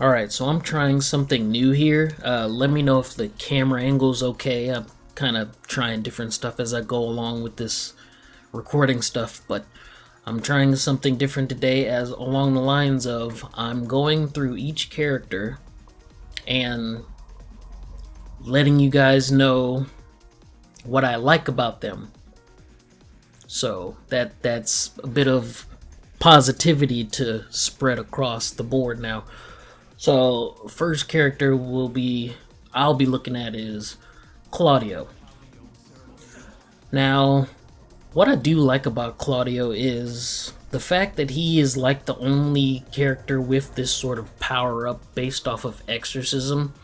Alright, so I'm trying something new here. Let me know if the camera angle's okay. I'm kind of trying different stuff as I go along with this recording stuff, but I'm trying something different today as along the lines of I'm going through each character and letting you guys know what I like about them. So that's a bit of positivity to spread across the board now. So first character I'll be looking at is Claudio. Now, what I do like about Claudio is the fact that he is like the only character with this sort of power up based off of exorcism.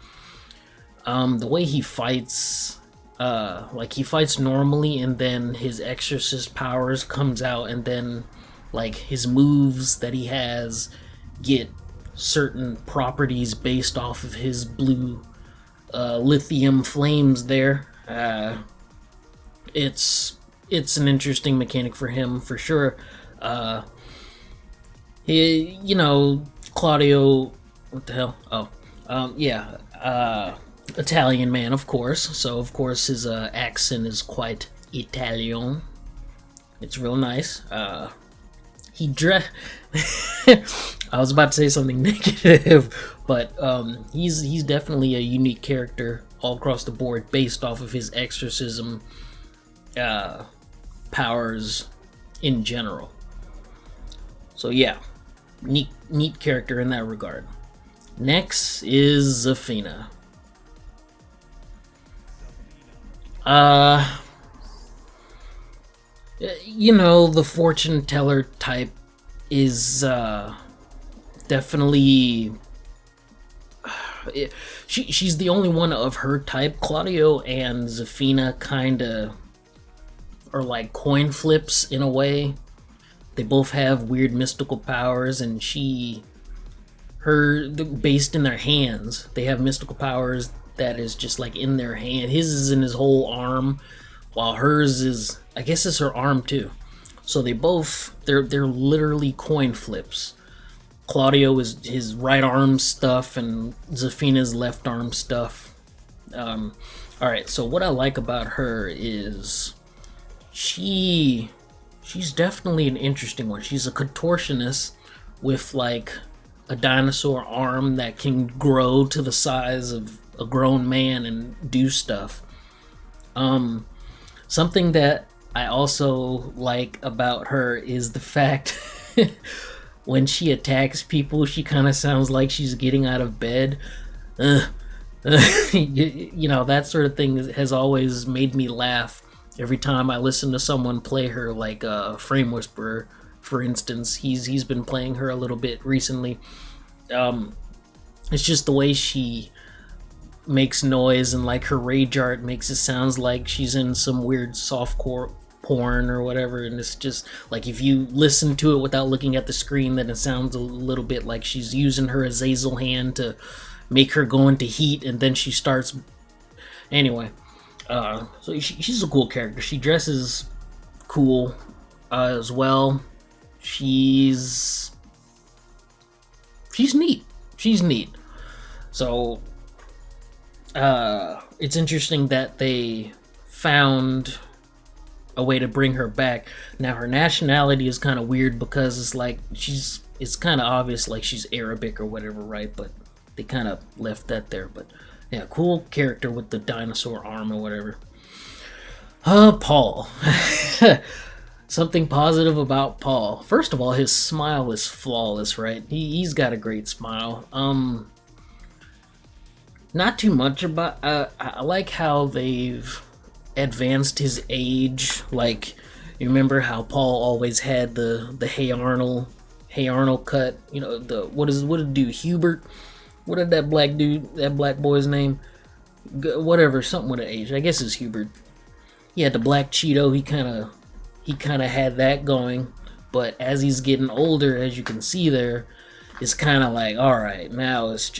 The way he fights, like he fights normally and then his exorcist powers comes out, and then like his moves that he has get certain properties based off of his blue lithium flames there. It's an interesting mechanic for him for sure. Claudio, what the hell? Italian man, of course. So of course his accent is quite Italian. It's real nice. He dress. I was about to say something negative, but he's definitely a unique character all across the board based off of his exorcism powers in general. So yeah, neat character in that regard. Next is Zafina. The fortune teller type is definitely she's the only one of her type. Claudio and Zafina kinda are like coin flips in a way. They both have weird mystical powers, and based in their hands. They have mystical powers that is just like in their hand. His is in his whole arm, while hers is, I guess it's her arm too. So they're literally coin flips. Claudio is his right arm stuff and Zafina's left arm stuff. Alright, so what I like about her is she's definitely an interesting one. She's a contortionist with like a dinosaur arm that can grow to the size of a grown man and do stuff. Something that I also like about her is the fact when she attacks people, she kind of sounds like she's getting out of bed. That sort of thing has always made me laugh every time I listen to someone play her, like Frame Whisperer, for instance. He's been playing her a little bit recently. It's just the way she makes noise, and like her rage art makes it sounds like she's in some weird softcore porn or whatever, and it's just like if you listen to it without looking at the screen, then it sounds a little bit like she's using her Azazel hand to make her go into heat, and then she starts anyway. So she's a cool character. She dresses cool as well. She's neat. So it's interesting that they found a way to bring her back. Now her nationality is kind of weird because it's like it's kind of obvious like she's Arabic or whatever, right? But they kind of left that there. But yeah, cool character with the dinosaur arm or whatever. Paul. Something positive about Paul. First of all, his smile is flawless, right? He's got a great smile. Not too much about. I like how they've advanced his age. Like, you remember how Paul always had the Hey Arnold cut. What did it do? Hubert. What did that black boy's name? Whatever, something with an H. I guess it's Hubert. He had the black Cheeto. He kind of had that going. But as he's getting older, as you can see there, it's kind of like, all right, now it's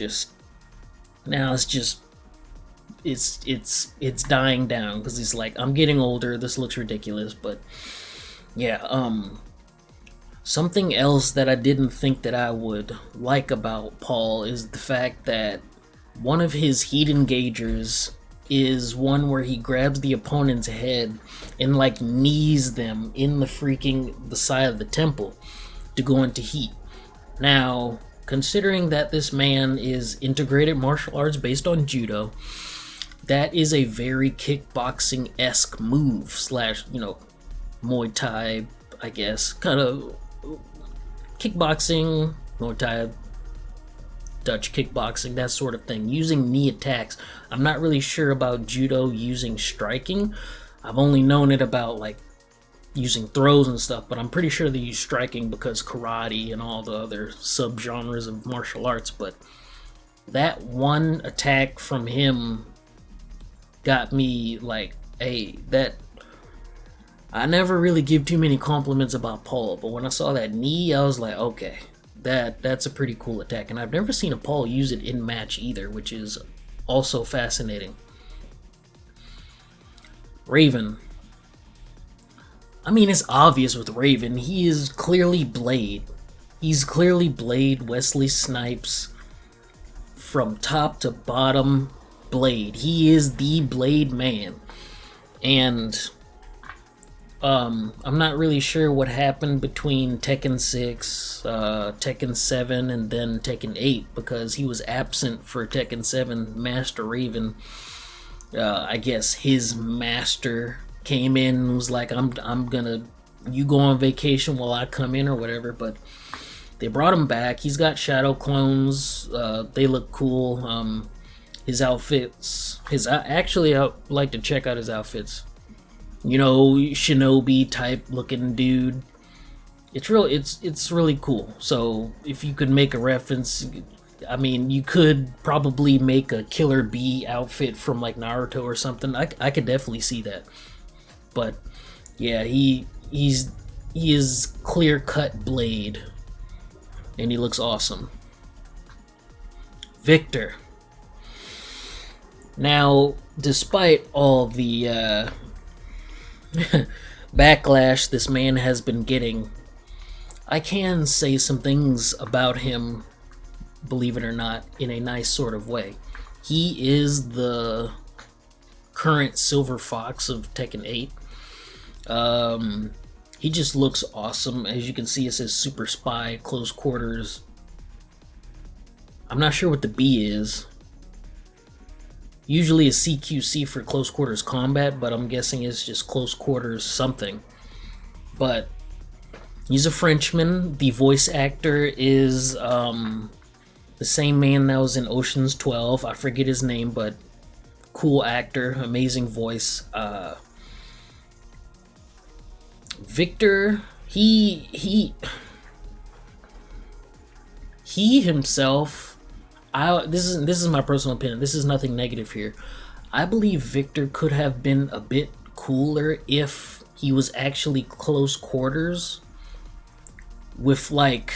dying down, because he's like, I'm getting older, this looks ridiculous. But yeah, Something else that I didn't think that I would like about Paul is the fact that one of his heat engagers is one where he grabs the opponent's head and like knees them in the side of the temple to go into heat. Now, considering that this man is integrated martial arts based on judo, that is a very kickboxing-esque move slash, Muay Thai, I guess, kind of kickboxing, Muay Thai, Dutch kickboxing, that sort of thing, using knee attacks. I'm not really sure about judo using striking. I've only known it about like using throws and stuff, but I'm pretty sure they use striking because karate and all the other subgenres of martial arts. But that one attack from him got me like, hey, that I never really give too many compliments about Paul, but when I saw that knee, I was like, okay, that's a pretty cool attack. And I've never seen a Paul use it in match either, which is also fascinating. Raven. I mean, it's obvious with Raven. He is clearly Blade. He's clearly Blade, Wesley Snipes. From top to bottom, Blade. He is the Blade man. And I'm not really sure what happened between Tekken 6, Tekken 7, and then Tekken 8, because he was absent for Tekken 7. Master Raven, I guess his master came in and was like, I'm gonna, you go on vacation while I come in or whatever, but they brought him back. He's got shadow clones. They look cool. His outfits, actually, I'd like to check out his outfits. Shinobi type looking dude. It's really cool. So if you could make a reference, I mean, you could probably make a Killer Bee outfit from like Naruto or something. I could definitely see that. But yeah, he is clear cut Blade, and he looks awesome. Victor. Now, despite all the backlash this man has been getting, I can say some things about him, believe it or not, in a nice sort of way. He is the current Silver Fox of Tekken 8. He just looks awesome. As you can see, it says Super Spy, Close Quarters. I'm not sure what the B is. Usually a CQC for Close Quarters Combat, but I'm guessing it's just Close Quarters something. But he's a Frenchman. The voice actor is the same man that was in Ocean's 12. I forget his name, but cool actor, amazing voice. Victor, he himself, this is my personal opinion. This is nothing negative here. I believe Victor could have been a bit cooler if he was actually close quarters with like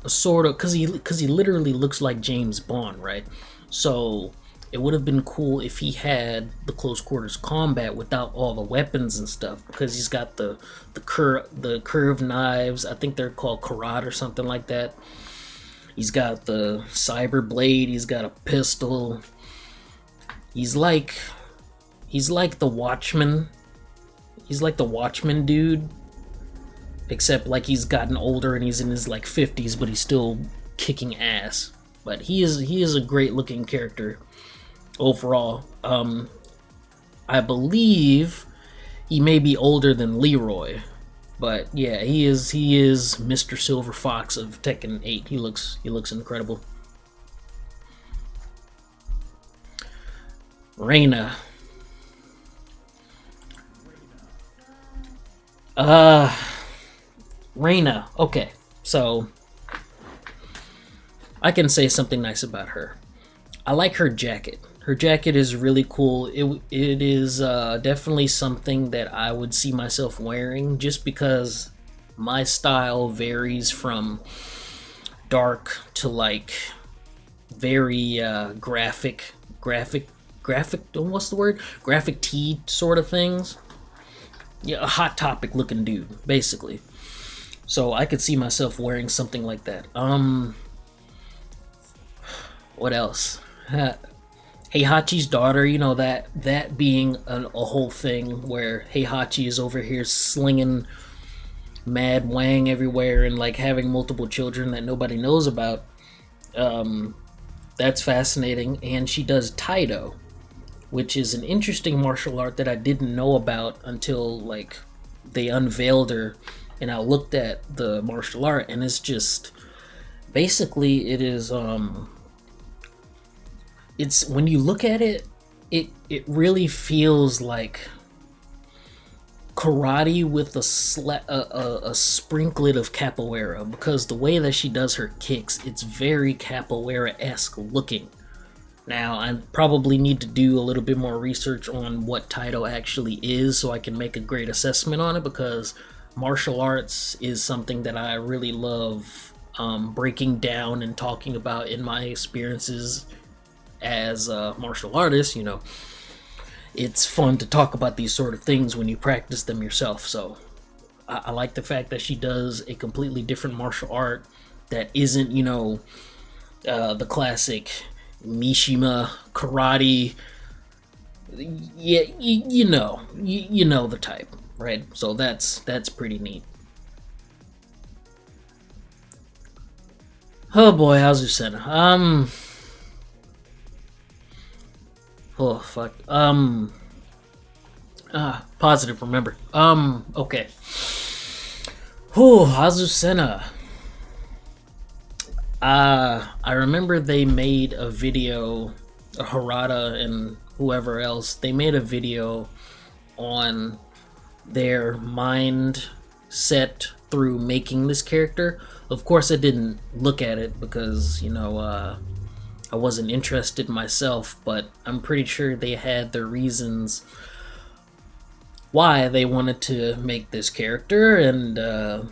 a sort of, because he literally looks like James Bond, right? So it would have been cool if he had the close quarters combat without all the weapons and stuff, because he's got the curved knives. I think they're called karate or something like that. He's got the cyber blade. He's got a pistol. He's like the Watchman. He's like the Watchman dude, except like he's gotten older and he's in his like 50s, but he's still kicking ass. But he is a great looking character overall. I believe he may be older than Leroy, but yeah, he is Mr. Silver Fox of Tekken 8. He looks incredible. Reina. Reina. Okay, so I can say something nice about her. I like her jacket. Her jacket is really cool. It is definitely something that I would see myself wearing, just because my style varies from dark to like very graphic, what's the word? Graphic tee sort of things. Yeah, a Hot Topic looking dude, basically. So I could see myself wearing something like that. What else? Heihachi's daughter, that being a whole thing where Heihachi is over here slinging mad wang everywhere and like having multiple children that nobody knows about. That's fascinating. And she does Taido, which is an interesting martial art that I didn't know about until like they unveiled her, and I looked at the martial art, and it's just basically it's when you look at it, it really feels like karate with a sprinklet of capoeira, because the way that she does her kicks, it's very capoeira-esque looking. Now, I probably need to do a little bit more research on what Taido actually is so I can make a great assessment on it, because martial arts is something that I really love breaking down and talking about in my experiences as a martial artist. It's fun to talk about these sort of things when you practice them yourself. So I like the fact that she does a completely different martial art that isn't, the classic Mishima karate. Yeah, you know the type, right? So that's pretty neat. Oh boy, Azucena. Oh fuck. Positive. Remember. Okay. Whew, Azucena. I remember they made a video, Harada and whoever else. They made a video on their mindset through making this character. Of course, I didn't look at it because I wasn't interested myself, but I'm pretty sure they had their reasons why they wanted to make this character, and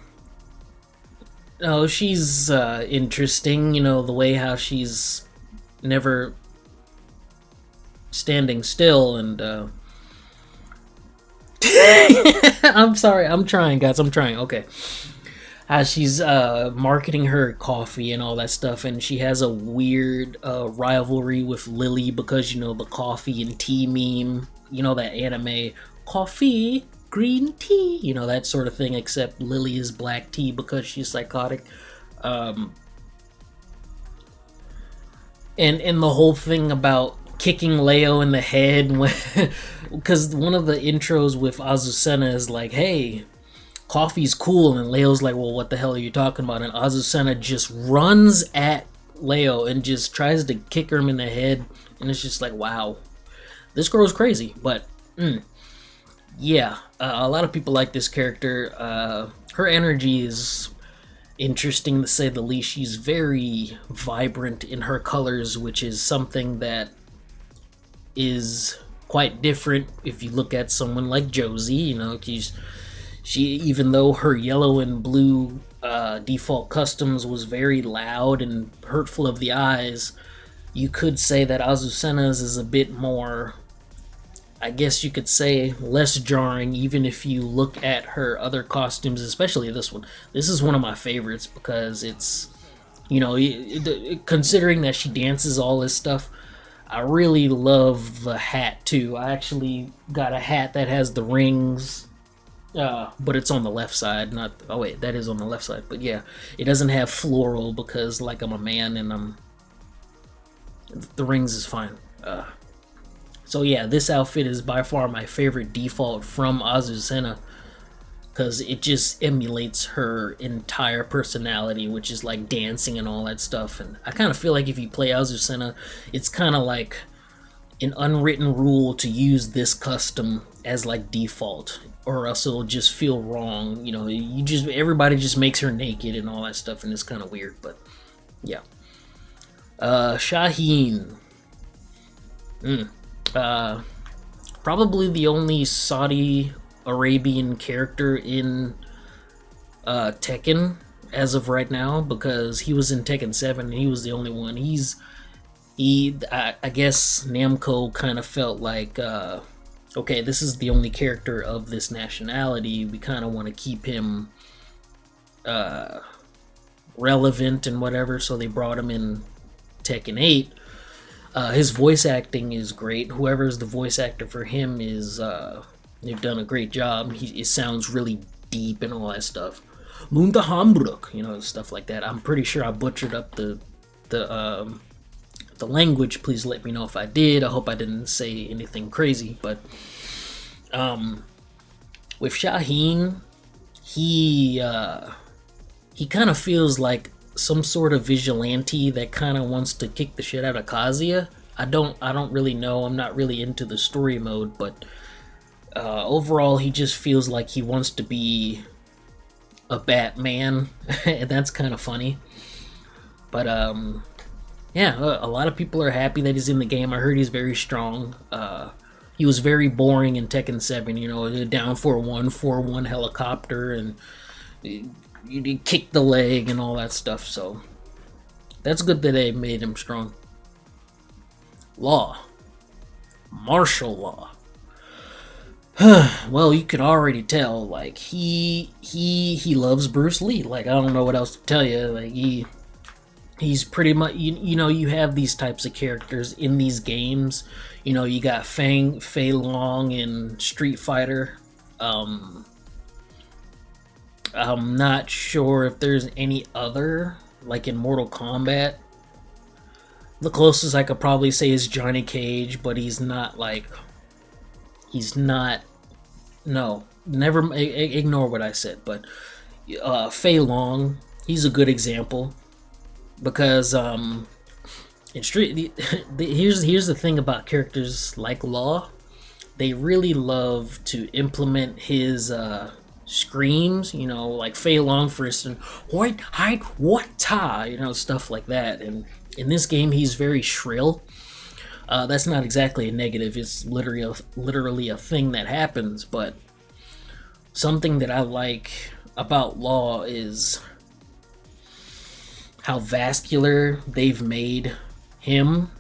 she's interesting, the way how she's never standing still, and I'm sorry, I'm trying, guys, okay. She's marketing her coffee and all that stuff, and she has a weird rivalry with Lili because, the coffee and tea meme, that anime, coffee, green tea, that sort of thing, except Lili is black tea because she's psychotic. And the whole thing about kicking Leo in the head, because one of the intros with Azucena is like, hey, coffee's cool, and Leo's like, well, what the hell are you talking about? And Azucena just runs at Leo and just tries to kick him in the head, and it's just like, wow, this girl's crazy. But yeah, a lot of people like this character. Her energy is interesting to say the least. She's very vibrant in her colors, which is something that is quite different if you look at someone like Josie. She, even though her yellow and blue default customs was very loud and hurtful of the eyes, you could say that Azucena's is a bit more, I guess you could say, less jarring, even if you look at her other costumes, especially this one. This is one of my favorites because it's, considering that she dances all this stuff, I really love the hat too. I actually got a hat that has the rings, but it's on the left side, not, oh wait, that is on the left side, but yeah, it doesn't have floral because, like, I'm a man and the rings is fine. So yeah, this outfit is by far my favorite default from Azucena because it just emulates her entire personality, which is like dancing and all that stuff. And I kind of feel like if you play Azucena, it's kind of like an unwritten rule to use this custom as like default, or else it'll just feel wrong. Everybody just makes her naked and all that stuff, and it's kind of weird. But yeah, Shaheen. Probably the only Saudi Arabian character in Tekken as of right now, because he was in Tekken 7 and he was the only one. I guess Namco kind of felt like, okay, this is the only character of this nationality. We kind of want to keep him relevant and whatever, so they brought him in Tekken 8. His voice acting is great. Whoever's the voice actor for him is, they've done a great job. It sounds really deep and all that stuff. Munda Hambruk, stuff like that. I'm pretty sure I butchered up the language. Please let me know if I did. I hope I didn't say anything crazy. But with Shaheen, he kind of feels like some sort of vigilante that kind of wants to kick the shit out of Kazuya. I don't really know. I'm not really into the story mode, but overall, he just feels like he wants to be a Batman, and that's kind of funny. But yeah, a lot of people are happy that he's in the game. I heard he's very strong. He was very boring in Tekken 7, down 4-1, 4-1 helicopter, and you kick the leg and all that stuff, so that's good that they made him strong. Law. Martial law. Well, you could already tell, like, he loves Bruce Lee. Like, I don't know what else to tell you. Like, he's pretty much, you have these types of characters in these games. You got Feng, Fei Long in Street Fighter. I'm not sure if there's any other, like in Mortal Kombat. The closest I could probably say is Johnny Cage, but no, never, ignore what I said, but Fei Long, he's a good example, because in Street, here's the thing about characters like Law, they really love to implement his screams, like Fei Long, for instance, white, hide, what ta, stuff like that. And in this game, he's very shrill. That's not exactly a negative, it's literally a thing that happens, but something that I like about Law is how vascular they've made him.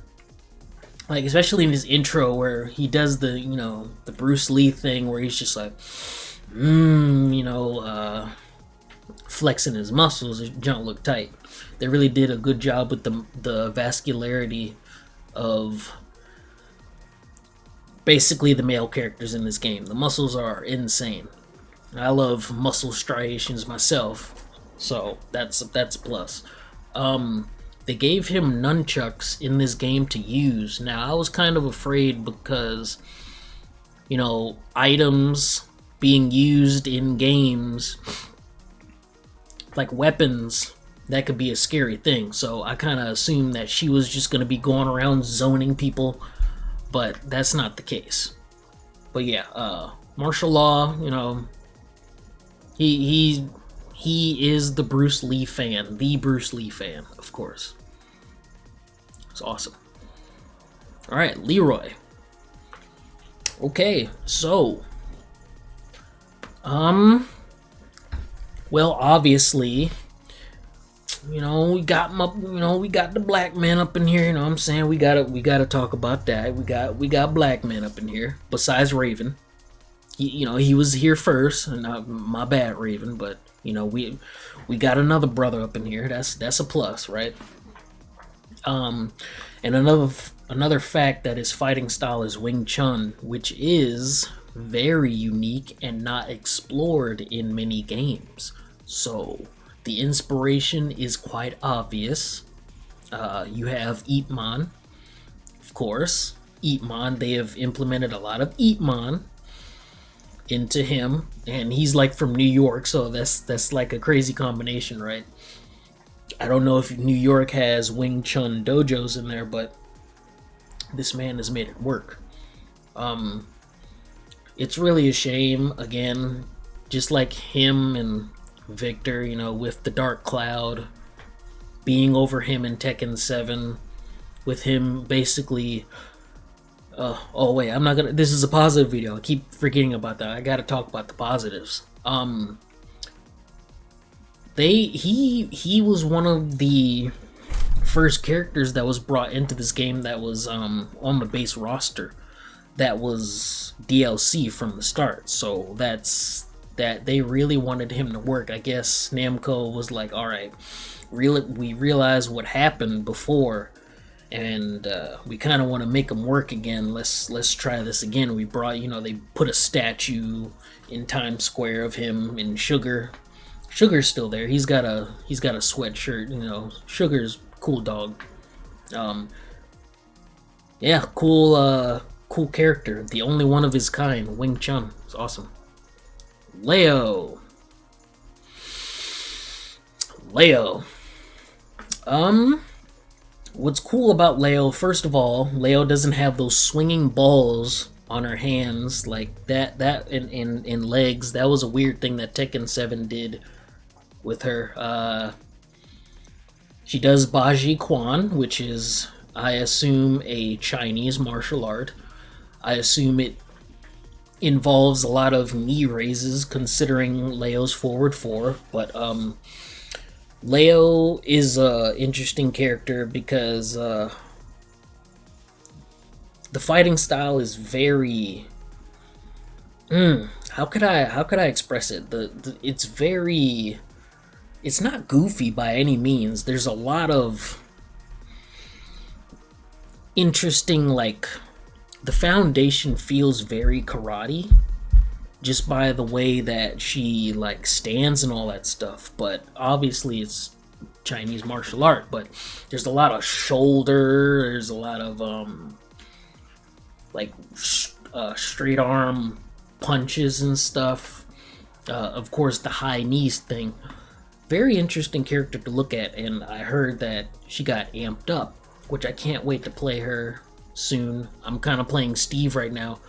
Like, especially in his intro where he does the Bruce Lee thing where he's just like, flexing his muscles, his junk look tight. They really did a good job with the vascularity of basically the male characters in this game. The muscles are insane. I love muscle striations myself, so that's a plus. They gave him nunchucks in this game to use. Now, I was kind of afraid because, items being used in games, like weapons, that could be a scary thing. So I kind of assumed that she was just going to be going around zoning people, but that's not the case. But yeah, martial law, he is the Bruce Lee fan, of course. It's awesome. All right, Leroy. Okay, so well, obviously, we got the black man up in here. What I'm saying, we gotta talk about that. We got black man up in here. Besides Raven, he was here first. And my bad, Raven, but we got another brother up in here. That's a plus, right? And another fact that his fighting style is Wing Chun, which is very unique and not explored in many games. So the inspiration is quite obvious. You have Ip Man, of course. Ip Man, they have implemented a lot of Ip Man into him, and he's like from New York, so that's like a crazy combination, right? I don't know if New York has Wing Chun dojos in there, but this man has made it work. It's really a shame, again, just like him and Victor, with the Dark Cloud being over him in Tekken 7, with him basically oh wait, I'm not gonna, this is a positive video, I keep forgetting about that. I gotta talk about the positives. He was one of the first characters that was brought into this game that was on the base roster, that was DLC from the start, so that's that they really wanted him to work. I guess Namco was like, all right, we realize what happened before, and we kind of want to make him work again. Let's try this again. We brought, they put a statue in Times Square of him, and Sugar's still there. He's got a sweatshirt. Sugar's cool dog. Yeah, cool character. The only one of his kind. Wing Chun. It's awesome. Leo. What's cool about Leo, first of all, Leo doesn't have those swinging balls on her hands like that in legs. That was a weird thing that Tekken 7 did with her. She does Baji Quan, which is, I assume, a Chinese martial art. I assume it involves a lot of knee raises, considering Leo's forward 4, but Leo is a interesting character because the fighting style is very how could I express it? It's not goofy by any means. There's a lot of interesting, like, the foundation feels very karate just by the way that she, like, stands and all that stuff, but obviously it's Chinese martial art. But there's a lot of shoulder, there's a lot of straight arm punches and stuff, of course the high knees thing. Very interesting character to look at, and I heard that she got amped up, which I can't wait to play her soon. I'm kind of playing Steve right now,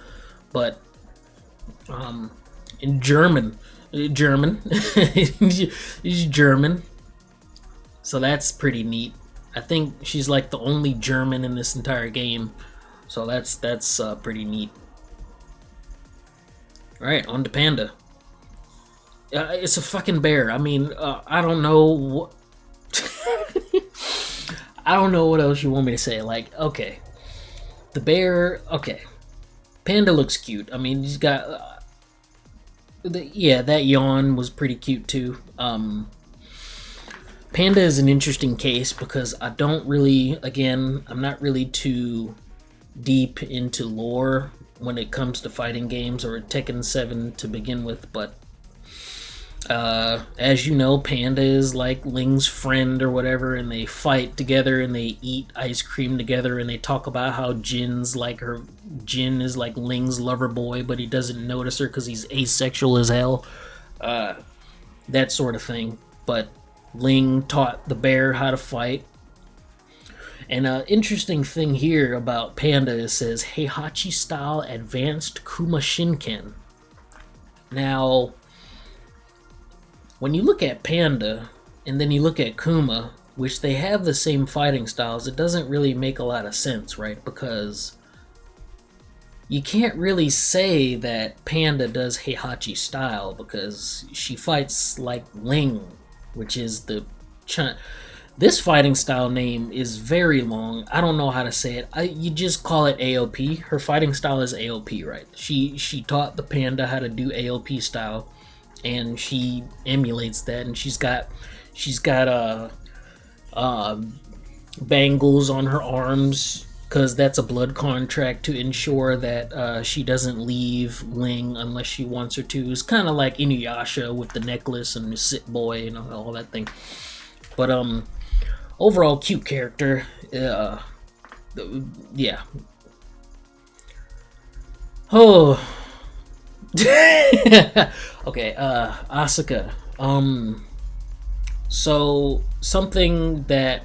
but in German, he's German, so that's pretty neat. I think she's like the only German in this entire game, so that's pretty neat. All right, on to Panda. It's a fucking bear. I mean, I don't know what I don't know what else you want me to say. Like, okay, the bear. Okay, Panda looks cute. I mean, he's got that yawn was pretty cute too. Panda is an interesting case because I don't really, again, I'm not really too deep into lore when it comes to fighting games or Tekken 7 to begin with, but as you know, Panda is like Ling's friend or whatever, and they fight together and they eat ice cream together, and they talk about how Jin is like Ling's lover boy, but he doesn't notice her because he's asexual as hell. That sort of thing. But Ling taught the bear how to fight. And an interesting thing here about Panda, it says Heihachi style advanced Kuma Shinken. Now, when you look at Panda, and then you look at Kuma, which they have the same fighting styles, it doesn't really make a lot of sense, right? Because you can't really say that Panda does Heihachi style, because she fights like Ling, which is the... This fighting style name is very long. I don't know how to say it. You just call it AOP. Her fighting style is AOP, right? She taught the Panda how to do AOP style, and she emulates that, and she's got bangles on her arms because that's a blood contract to ensure that she doesn't leave Ling unless she wants her to. It's kind of like Inuyasha with the necklace and the sit boy and all that thing. But overall cute character. Yeah. Oh. Okay, Asuka. So something that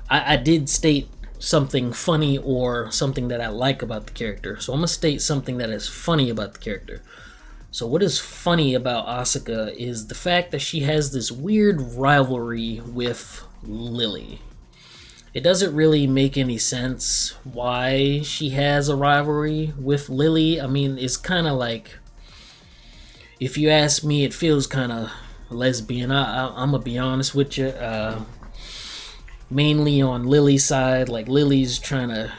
I did state something funny or something that I like about the character. So I'm gonna state something that is funny about the character. So what is funny about Asuka is the fact that she has this weird rivalry with Lili. It doesn't really make any sense why she has a rivalry with Lili. I mean, it's kind of like, if you ask me, it feels kind of lesbian. I'm gonna be honest with you. Mainly on Lili's side, like Lili's trying to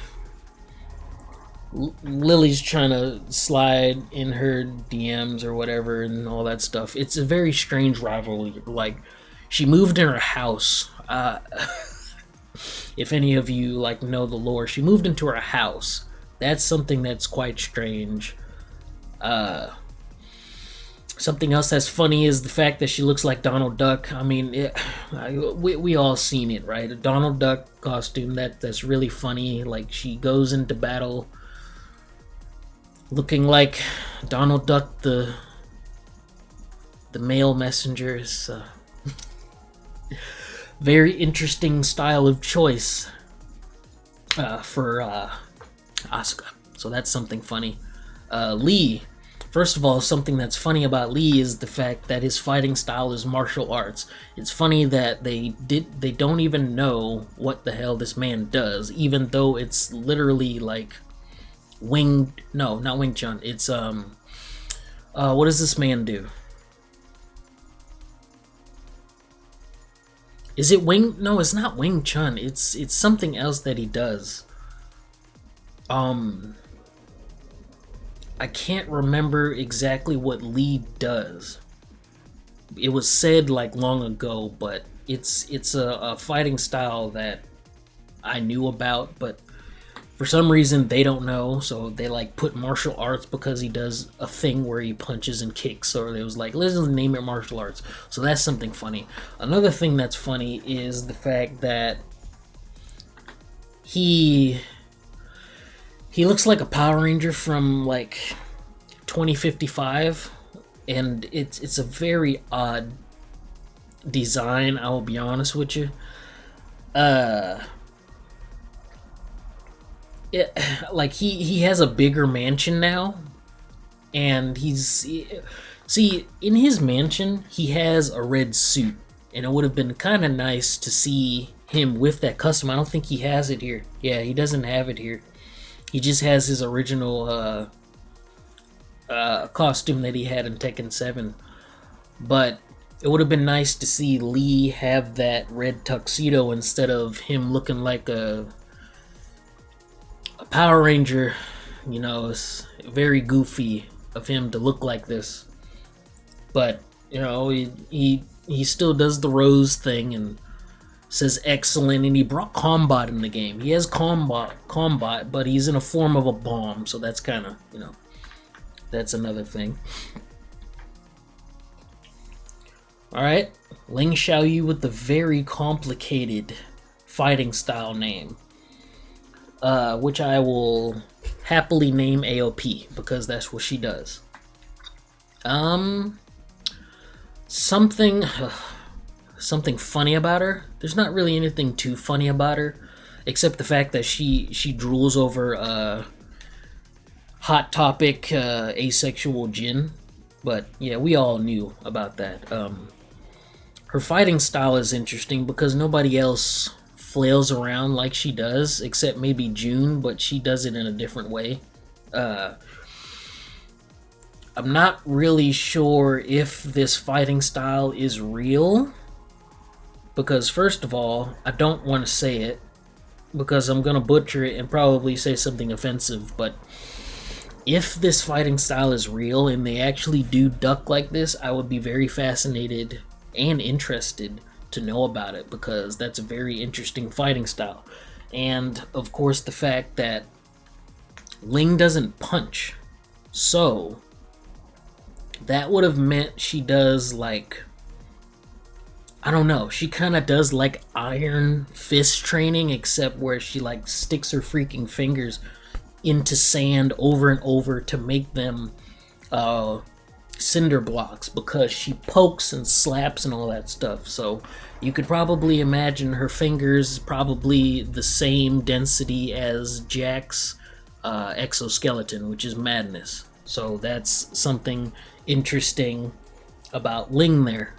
Lily's trying to slide in her DMs or whatever and all that stuff. It's a very strange rivalry. Like, she moved in her house. If any of you like know the lore, she moved into her house. That's something that's quite strange. Something else that's funny is the fact that she looks like Donald Duck. I mean, we all seen it, right? A Donald Duck costume that's really funny. Like, she goes into battle looking like Donald Duck, the male messenger. Is very interesting style of choice for Asuka. So that's something funny. Lee. First of all, something that's funny about Lee is the fact that his fighting style is martial arts. It's funny that they don't even know what the hell this man does, even though it's literally like not Wing Chun. It's what does this man do? Is it Wing? No, it's not Wing Chun. It's something else that he does. I can't remember exactly what Lee does. It was said like long ago, but it's a fighting style that I knew about, but for some reason they don't know, so they like put martial arts because he does a thing where he punches and kicks, or it was like, let's just name it martial arts. So that's something funny. Another thing that's funny is the fact that he looks like a Power Ranger from like 2055, and it's a very odd design, I will be honest with you. Like he has a bigger mansion now, and see, in his mansion he has a red suit, and it would have been kind of nice to see him with that custom. I don't think he has it here. Yeah, he doesn't have it here. He just has his original costume that he had in Tekken 7. But it would have been nice to see Lee have that red tuxedo instead of him looking like a Power Ranger. You know, it's very goofy of him to look like this. But, you know, he still does the rose thing and says excellent, and he brought combat in the game. He has combat, but he's in a form of a bomb, so that's kind of, you know, that's another thing. Alright, Ling Xiaoyu with the very complicated fighting style name, which I will happily name AOP, because that's what she does. Something funny about her. There's not really anything too funny about her, except the fact that she drools over Hot Topic asexual Jin. But yeah, we all knew about that. Her fighting style is interesting because nobody else flails around like she does, except maybe June, but she does it in a different way. I'm not really sure if this fighting style is real, because first of all, I don't want to say it because I'm gonna butcher it and probably say something offensive, but if this fighting style is real and they actually do duck like this, I would be very fascinated and interested to know about it, because that's a very interesting fighting style. And of course the fact that Ling doesn't punch, so that would have meant she does like, I don't know, she kind of does like Iron Fist training, except where she like sticks her freaking fingers into sand over and over to make them cinder blocks, because she pokes and slaps and all that stuff. So you could probably imagine her fingers probably the same density as Jack's exoskeleton, which is madness. So that's something interesting about Ling there.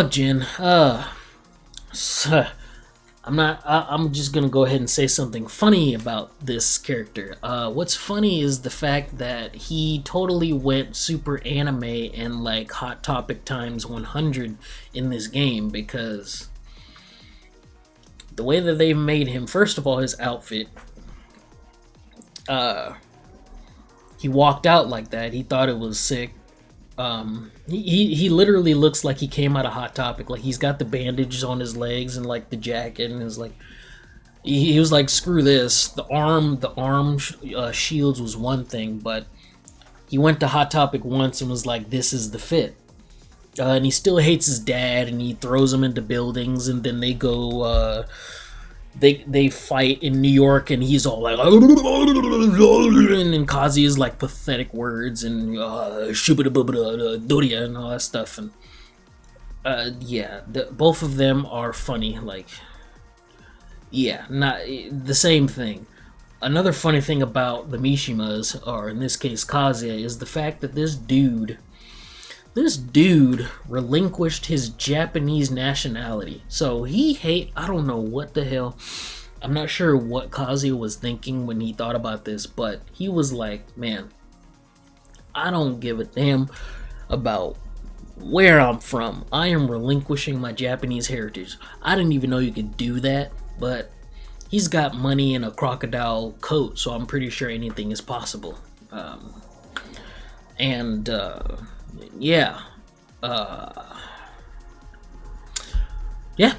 Jin. I'm just gonna go ahead and say something funny about this character. What's funny is the fact that he totally went super anime and like Hot Topic times 100 in this game, because the way that they made him, first of all, his outfit, He walked out like that. He thought it was sick. He literally looks like he came out of Hot Topic. Like he's got the bandages on his legs and like the jacket, and is like he was like, screw this. The arm shields was one thing, but he went to Hot Topic once and was like, this is the fit. And he still hates his dad, and he throws him into buildings, and then they go. They fight in New York, and he's all like, and then Kazuya's like pathetic words and and all that stuff, and yeah, both of them are funny. Like, yeah, not the same thing. Another funny thing about the Mishimas, or in this case Kazuya, is the fact that this dude relinquished his Japanese nationality. So I don't know what the hell. I'm not sure what Kazuya was thinking when he thought about this, but he was like, man, I don't give a damn about where I'm from. I am relinquishing my Japanese heritage. I didn't even know you could do that, but he's got money in a crocodile coat, so I'm pretty sure anything is possible. Yeah. Yeah,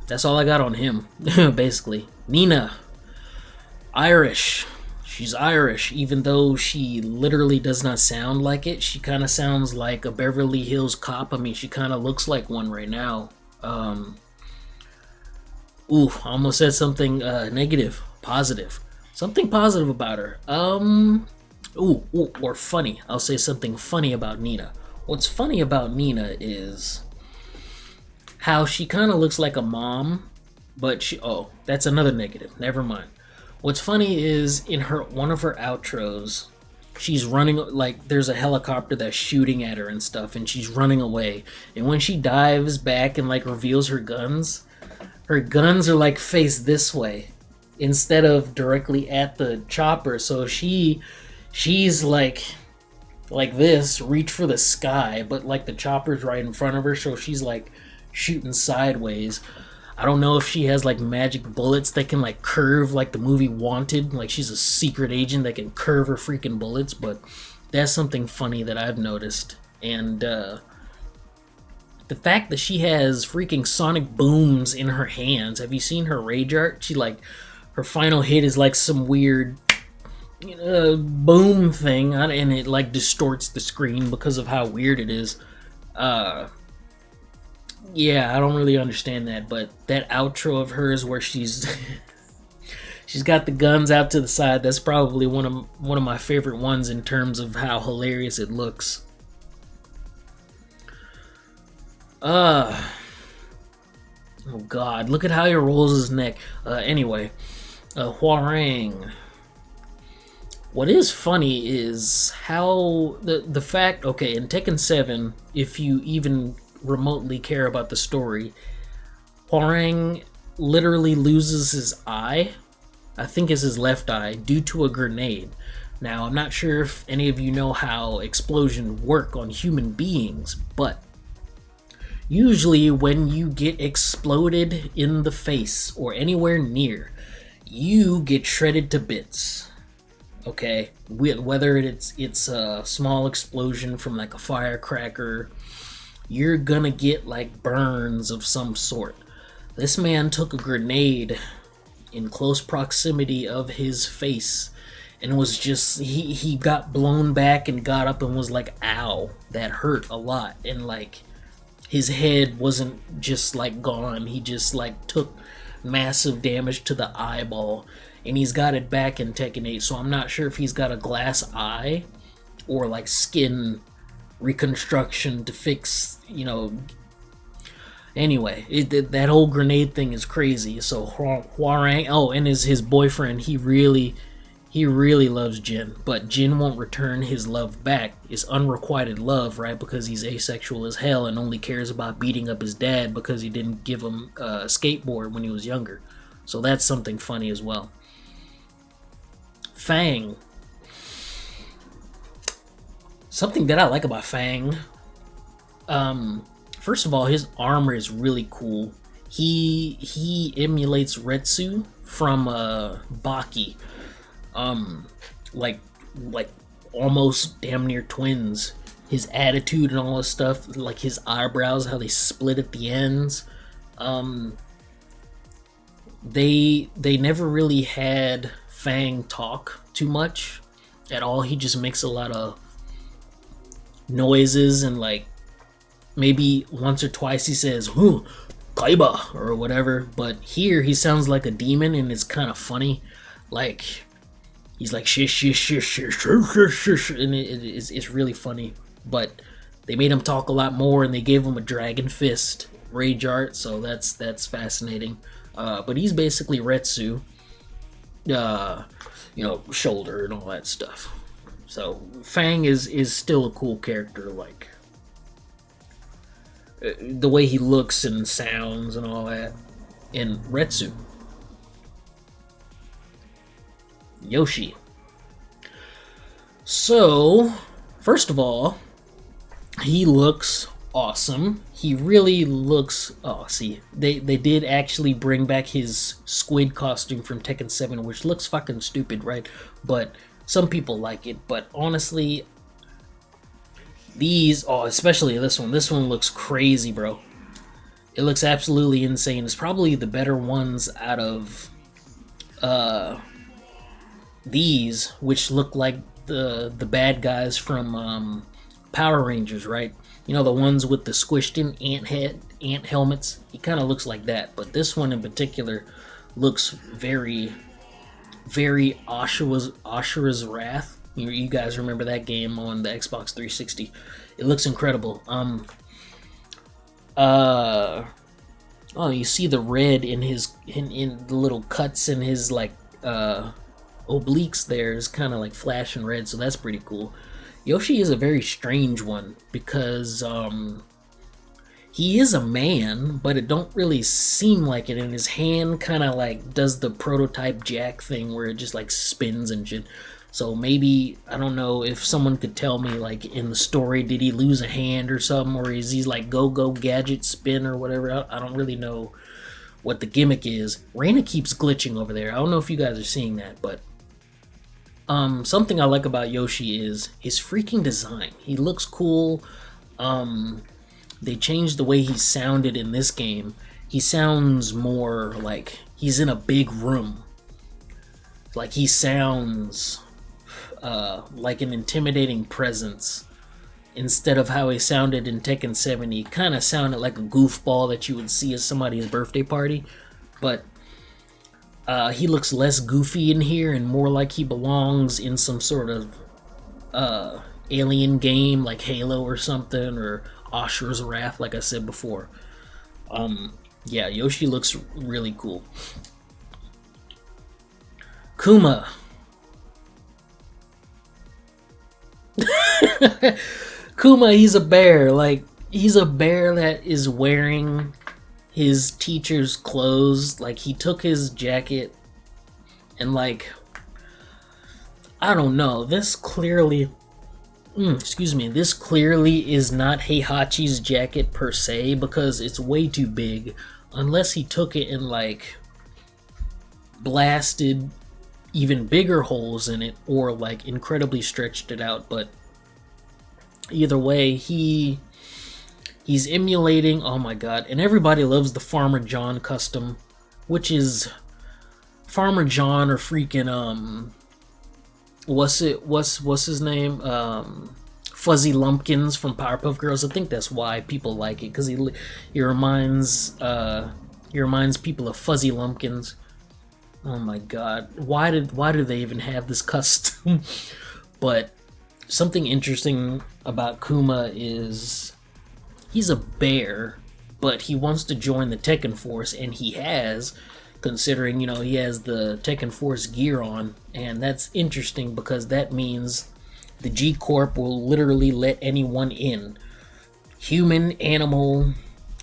that's all I got on him, basically. Nina, Irish. She's Irish, even though she literally does not sound like it. She kind of sounds like a Beverly Hills cop. I mean, she kind of looks like one right now. I almost said something negative. Positive. Something positive about her. Or funny. I'll say something funny about Nina. What's funny about Nina is how she kind of looks like a mom, but that's another negative. Never mind. What's funny is in one of her outros, she's running, like there's a helicopter that's shooting at her and stuff, and she's running away. And when she dives back and like reveals her guns are like faced this way instead of directly at the chopper. So she's like this, reach for the sky, but like the chopper's right in front of her, so she's like shooting sideways. I don't know if she has like magic bullets that can like curve like the movie Wanted, like she's a secret agent that can curve her freaking bullets, but that's something funny that I've noticed. And the fact that she has freaking sonic booms in her hands. Have you seen her rage art? She like, her final hit is like some weird boom thing, and it like distorts the screen because of how weird it is. Yeah, I don't really understand that, but that outro of hers where she's she's got the guns out to the side, that's probably one of my favorite ones in terms of how hilarious it looks. Oh god, look at how he rolls his neck. Anyway, Hwoarang. What is funny is how the fact, okay, in Tekken 7, if you even remotely care about the story, Hwoarang literally loses his eye, I think it's his left eye, due to a grenade. Now, I'm not sure if any of you know how explosions work on human beings, but usually when you get exploded in the face or anywhere near, you get shredded to bits. Okay, whether it's a small explosion from like a firecracker, you're gonna get like burns of some sort. This man took a grenade in close proximity of his face and was just, he got blown back and got up and was like, ow, that hurt a lot. And like his head wasn't just like gone, he just like took massive damage to the eyeball. And he's got it back in Tekken 8, so I'm not sure if he's got a glass eye or like skin reconstruction to fix, Anyway, that whole grenade thing is crazy. So Hwoarang, and his boyfriend, he really loves Jin, but Jin won't return his love back. It's unrequited love, right? Because he's asexual as hell and only cares about beating up his dad because he didn't give him a skateboard when he was younger. So that's something funny as well. Feng. Something that I like about Feng. First of all, his armor is really cool. He emulates Retsu from Baki. like like almost damn near twins. His attitude and all this stuff, like his eyebrows, how they split at the ends. Um, they never really had Feng talk too much at all. He just makes a lot of noises, and like maybe once or twice he says "Huh, Kaiba" or whatever. But here he sounds like a demon, and it's kind of funny. Like he's like shish shish shish shish shish shish, and it's really funny. But they made him talk a lot more, and they gave him a dragon fist rage art, so that's fascinating. But he's basically Retsu, shoulder and all that stuff. So Fang is still a cool character, like the way he looks and sounds and all that. And Retsu, Yoshi. So first of all, he looks awesome. He really looks. Oh, see, they did actually bring back his squid costume from Tekken 7, which looks fucking stupid, right? But some people like it. But honestly, especially this one looks crazy, bro. It looks absolutely insane. It's probably the better ones out of these, which look like the bad guys from Power Rangers, right? You know, the ones with the squished in ant helmets. He kind of looks like that, but this one in particular looks very, very Ashura's Wrath. You guys remember that game on the Xbox 360? It looks incredible. You see the red in the little cuts in his like obliques there is kind of like flashing red, so that's pretty cool. Yoshi is a very strange one because he is a man, but it don't really seem like it. And his hand kind of like does the prototype Jack thing where it just like spins and shit. So maybe, I don't know if someone could tell me, like in the story, did he lose a hand or something, or is he like go gadget spin or whatever? I don't really know what the gimmick is. Reina keeps glitching over there. I don't know if you guys are seeing that, but something I like about Yoshi is his freaking design. He looks cool. They changed the way he sounded in this game. He sounds more like he's in a big room. Like he sounds like an intimidating presence. Instead of how he sounded in Tekken 7, he kind of sounded like a goofball that you would see at somebody's birthday party. But he looks less goofy in here and more like he belongs in some sort of alien game like Halo or something, or Ashura's Wrath, like I said before. Yeah, Yoshi looks really cool. Kuma. Kuma, he's a bear. Like, he's a bear that is wearing his teacher's clothes. Like, he took his jacket and like, I don't know, this clearly this clearly is not Heihachi's jacket per se, because it's way too big, unless he took it and like blasted even bigger holes in it, or like incredibly stretched it out. But either way, he's emulating, oh my god, and everybody loves the Farmer John custom, which is Farmer John or freaking what's his name, Fuzzy Lumpkins from Powerpuff Girls. I think that's why people like it, because he reminds people of Fuzzy Lumpkins. Oh my god, why do they even have this custom? But something interesting about Kuma is he's a bear, but he wants to join the Tekken Force, and he has, considering, you know, he has the Tekken Force gear on. And that's interesting because that means the G Corp will literally let anyone in. Human, animal,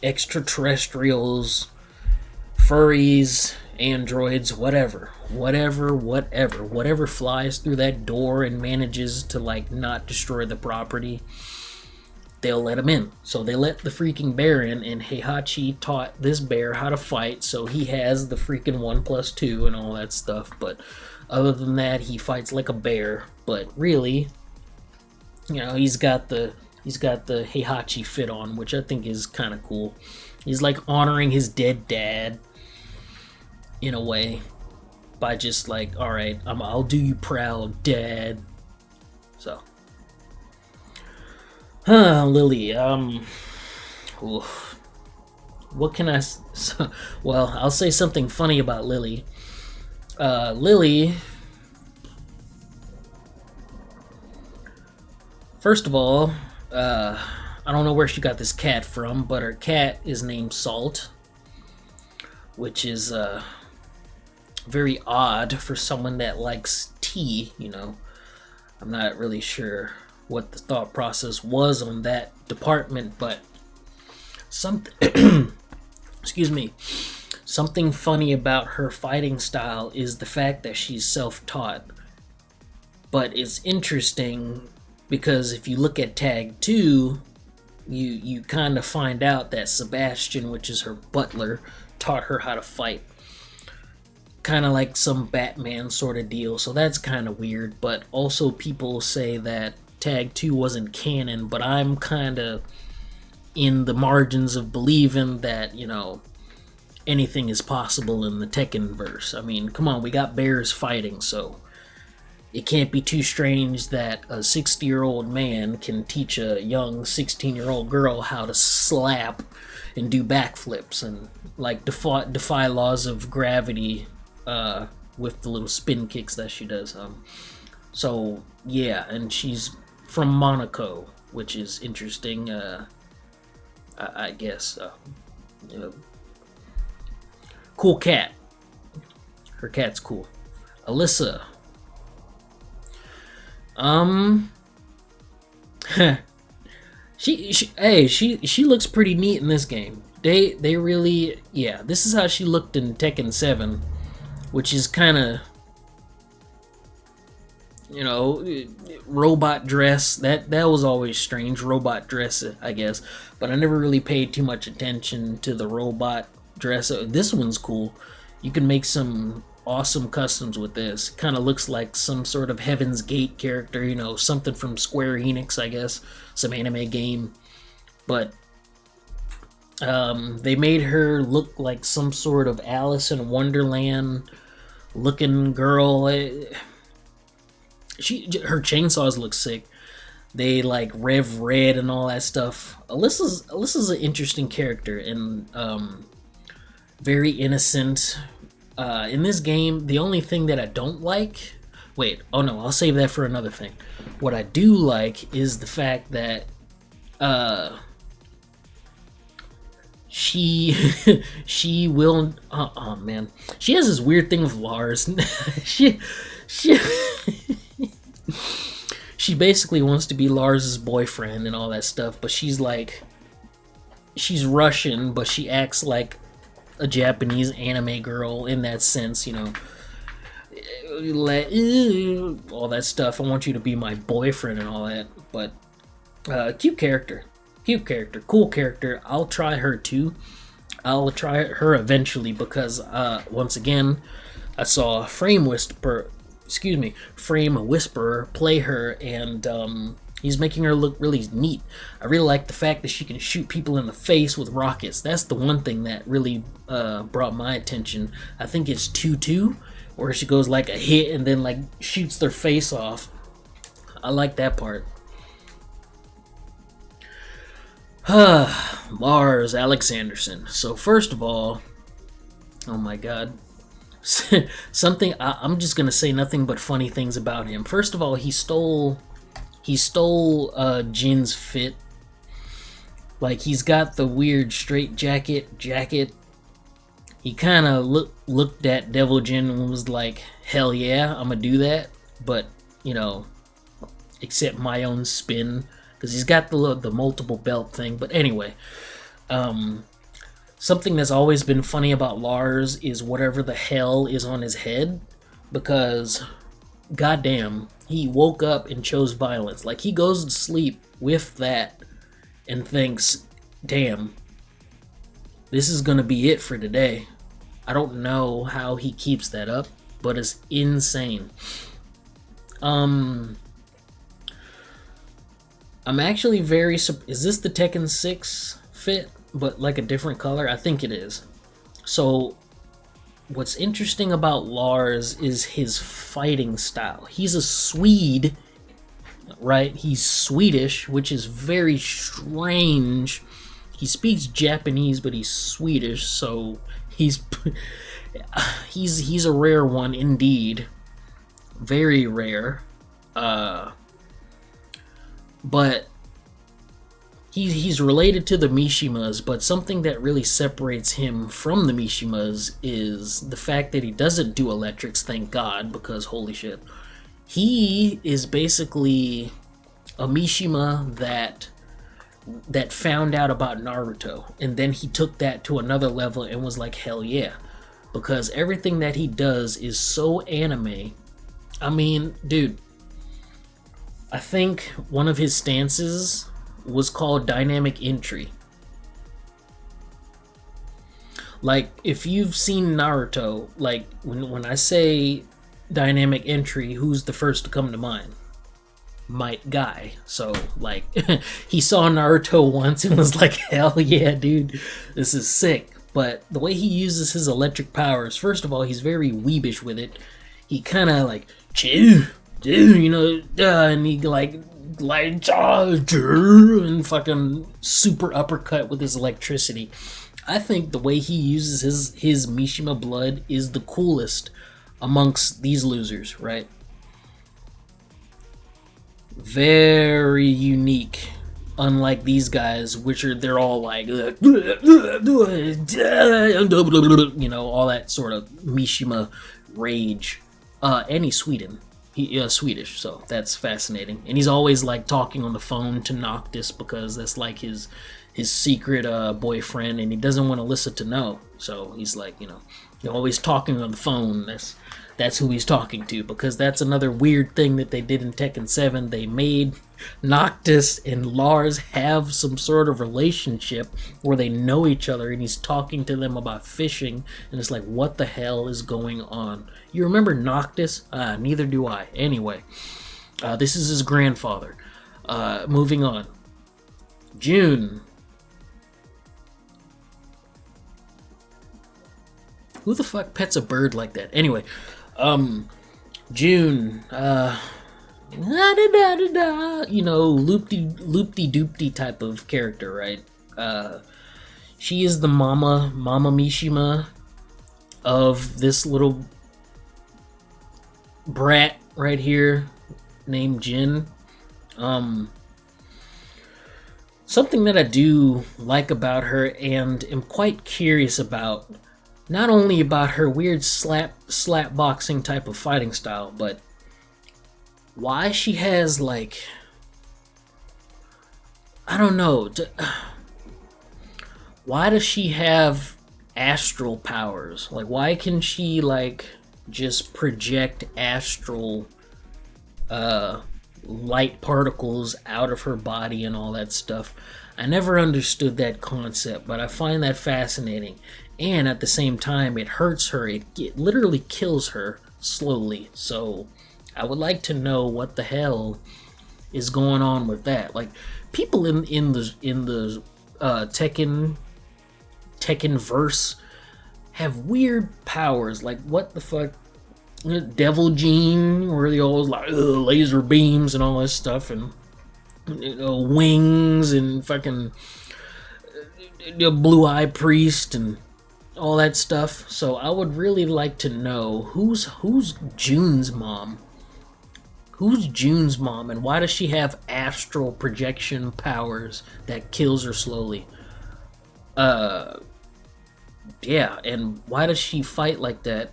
extraterrestrials, furries, androids, whatever flies through that door and manages to like not destroy the property, they will let in. And that's interesting because that means the G Corp will literally let anyone in. Human, animal, extraterrestrials, furries, androids, whatever flies through that door and manages to like not destroy the property, they will let in. And that's interesting because that means the G Corp will literally let anyone in. Human, animal, extraterrestrials, furries, androids, whatever flies through that door and manages to like not destroy the property, they'll let him in. So they let the freaking bear in, and Heihachi taught this bear how to fight, so he has the freaking 1+2 and all that stuff. But other than that, he fights like a bear. But really, he's got the Heihachi fit on, which I think is kind of cool. He's like honoring his dead dad in a way by just like, all right, I'll do you proud, dad. So, Lili. What can I? Well, I'll say something funny about Lili. Lili. First of all, I don't know where she got this cat from, but her cat is named Salt, which is very odd for someone that likes tea, I'm not really sure what the thought process was on that department, but excuse me, something funny about her fighting style is the fact that she's self-taught. But it's interesting because if you look at Tag 2, you kind of find out that Sebastian, which is her butler, taught her how to fight. Kind of like some Batman sort of deal, so that's kind of weird. But also people say that Tag 2 wasn't canon, but I'm kind of in the margins of believing that, anything is possible in the Tekken verse. I mean, come on, we got bears fighting, so it can't be too strange that a 60-year-old man can teach a young 16-year-old girl how to slap and do backflips and like defy laws of gravity with the little spin kicks that she does. So yeah, and she's from Monaco, which is interesting. I guess. Cool cat. Her cat's cool. Alisa. She looks pretty neat in this game. They really, this is how she looked in Tekken 7, which is kind of, robot dress. That was always strange, robot dress, I guess. But I never really paid too much attention to the robot dress. This one's cool. You can make some awesome customs with this. Kind of looks like some sort of Heaven's Gate character, something from Square Enix, I guess, some anime game. But they made her look like some sort of Alice in Wonderland looking girl. Her chainsaws look sick. They like Rev Red and all that stuff. Alisa's an interesting character and very innocent. In this game, the only thing that I don't like... I'll save that for another thing. What I do like is the fact that she will... Oh, man. She has this weird thing with Lars. she basically wants to be Lars's boyfriend and all that stuff, but she's Russian, but she acts like a Japanese anime girl in that sense, all that stuff. I want you to be my boyfriend and all that. But cute character, cool character. I'll try her too. I'll try her eventually because once again, I saw Frame Whisperer play her, and he's making her look really neat. I really like the fact that she can shoot people in the face with rockets. That's the one thing that really brought my attention. I think it's 2-2, where she goes like a hit and then like shoots their face off. I like that part. Lars Alexanderson. So first of all, oh my god. I'm just gonna say nothing but funny things about him. First of all, he stole Jin's fit. Like, he's got the weird straight jacket. He kind of looked at Devil Jin and was like, hell yeah, I'm gonna do that. But, accept my own spin. Because he's got the multiple belt thing. But anyway, something that's always been funny about Lars is whatever the hell is on his head. Because, goddamn, he woke up and chose violence. Like, he goes to sleep with that and thinks, damn, this is gonna be it for today. I don't know how he keeps that up, but it's insane. I'm actually very... Is this the Tekken 6 fit, but like a different color? I think it is. So, what's interesting about Lars is his fighting style. He's a Swede, right? He's Swedish, which is very strange. He speaks Japanese, but he's Swedish, so he's a rare one indeed. Very rare. But he's related to the Mishimas, but something that really separates him from the Mishimas is the fact that he doesn't do electrics, thank God, because holy shit. He is basically a Mishima that found out about Naruto, and then he took that to another level and was like, hell yeah. Because everything that he does is so anime. I mean, dude, I think one of his stances was called dynamic entry. Like, if you've seen Naruto, like, when I say dynamic entry, who's the first to come to mind? Might Guy. So, like, he saw Naruto once and was like, hell yeah, dude, this is sick. But the way he uses his electric powers, first of all, he's very weebish with it. He kind of like, chill, you know, and he like, and fucking super uppercut with his electricity. I think the way he uses his Mishima blood is the coolest amongst these losers, right? Very unique. Unlike these guys, they're all like, you know, all that sort of Mishima rage. And he's Swedish, so that's fascinating. And he's always like talking on the phone to Noctis because that's like his secret boyfriend, and he doesn't want Alisa to know. So he's like, you know, you're always talking on the phone. That's who he's talking to, because that's another weird thing that they did in Tekken 7. They made Noctis and Lars have some sort of relationship where they know each other, and he's talking to them about fishing, and it's like, what the hell is going on? You remember Noctis? Neither do I. Anyway, this is his grandfather. Moving on. June. Who the fuck pets a bird like that? Anyway, June, you know, loopty-doopty type of character, right? She is the Mama Mishima of this little brat right here named Jin. Something that I do like about her and am quite curious about, not only about her weird slap boxing type of fighting style, but why she has, like, I don't know, why does she have astral powers? Like, why can she, like, just project astral light particles out of her body and all that stuff? I never understood that concept, but I find that fascinating. And at the same time, it hurts her. It literally kills her slowly. So I would like to know what the hell is going on with that. Like, people in the Tekken verse have weird powers. Like, what the fuck? Devil Gene, where they always like laser beams and all this stuff, and you know, wings and fucking Blue Eye Priest and all that stuff. So I would really like to know who's June's mom. Who's June's mom, and why does she have astral projection powers that kills her slowly? Yeah, and why does she fight like that?